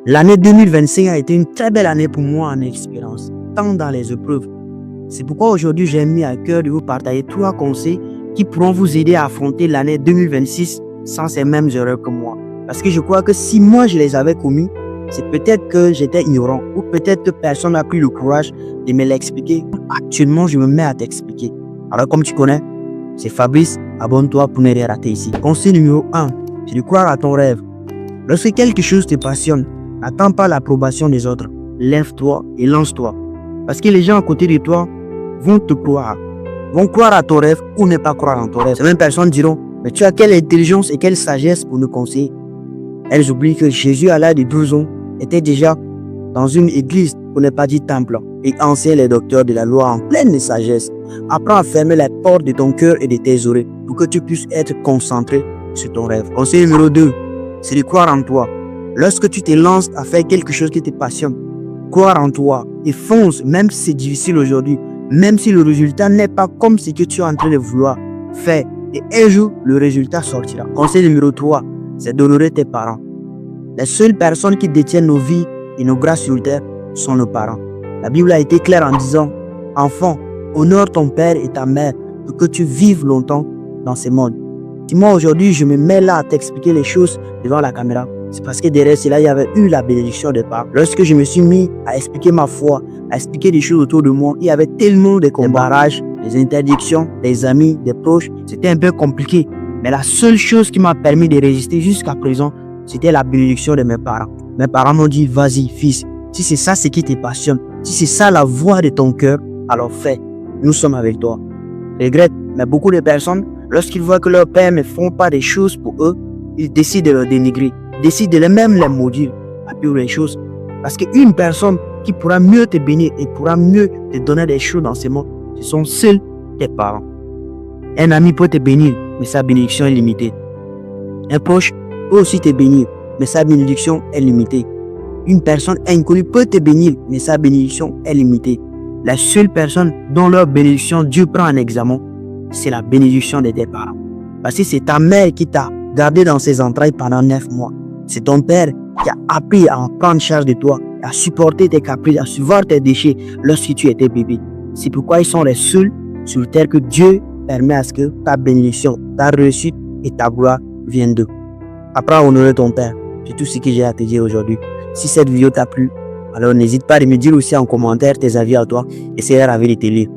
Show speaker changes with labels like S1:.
S1: L'année 2025 a été une très belle année pour moi en expérience, tant dans les épreuves. C'est pourquoi aujourd'hui j'ai mis à cœur de vous partager 3 conseils qui pourront vous aider à affronter l'année 2026 sans ces mêmes erreurs que moi. Parce que je crois que si moi je les avais commis, c'est peut-être que j'étais ignorant ou peut-être que personne n'a pris le courage de me l'expliquer. Actuellement, je me mets à t'expliquer. Alors comme tu connais, c'est Fabrice, abonne-toi pour ne rien rater ici. Conseil numéro 1, c'est de croire à ton rêve. Lorsque quelque chose te passionne, n'attends pas l'approbation des autres. Lève-toi et lance-toi. Parce que les gens à côté de toi vont te croire. Vont croire à ton rêve ou ne pas croire en ton rêve. Ces mêmes personnes diront, mais tu as quelle intelligence et quelle sagesse pour nous conseiller. Elles oublient que Jésus à l'âge de 12 ans était déjà dans une église, pour ne pas dire temple, et enseignait les docteurs de la loi en pleine sagesse. Apprends à fermer les portes de ton cœur et de tes oreilles pour que tu puisses être concentré sur ton rêve. Conseil numéro 2, c'est de croire en toi. Lorsque tu te lances à faire quelque chose qui te passionne, croire en toi et fonce, même si c'est difficile aujourd'hui, même si le résultat n'est pas comme ce que tu es en train de vouloir faire. Et un jour, le résultat sortira. Conseil numéro 3, c'est d'honorer tes parents. Les seules personnes qui détiennent nos vies et nos grâces sur terre sont nos parents. La Bible a été claire en disant, enfant, honore ton père et ta mère pour que tu vives longtemps dans ce monde. Si moi aujourd'hui je me mets là à t'expliquer les choses devant la caméra, c'est parce que derrière cela il y avait eu la bénédiction de parents. Lorsque je me suis mis à expliquer ma foi, à expliquer des choses autour de moi, il y avait tellement de combats, des barrages, des interdictions, des amis, des proches. C'était un peu compliqué. Mais la seule chose qui m'a permis de résister jusqu'à présent, c'était la bénédiction de mes parents. Mes parents m'ont dit, vas-y fils, si c'est ça ce qui te passionne, si c'est ça la voix de ton cœur, alors fais, nous sommes avec toi. Je regrette, mais beaucoup de personnes, lorsqu'ils voient que leurs pères ne font pas des choses pour eux, ils décident de leur dénigrer, décident de même les maudire, à pire les choses. Parce qu'une personne qui pourra mieux te bénir et pourra mieux te donner des choses dans ce monde, ce sont seuls tes parents. Un ami peut te bénir, mais sa bénédiction est limitée. Un proche peut aussi te bénir, mais sa bénédiction est limitée. Une personne inconnue peut te bénir, mais sa bénédiction est limitée. La seule personne dont leur bénédiction Dieu prend en examen, c'est la bénédiction de tes parents. Parce que c'est ta mère qui t'a gardé dans ses entrailles pendant 9 mois. C'est ton père qui a appris à en prendre charge de toi, à supporter tes caprices, à suivre tes déchets lorsque tu étais bébé. C'est pourquoi ils sont les seuls sur terre que Dieu permet à ce que ta bénédiction, ta réussite et ta gloire viennent d'eux. Apprends à honorer ton père. C'est tout ce que j'ai à te dire aujourd'hui. Si cette vidéo t'a plu, alors n'hésite pas à me dire aussi en commentaire tes avis à toi et c'est ravi de te lire.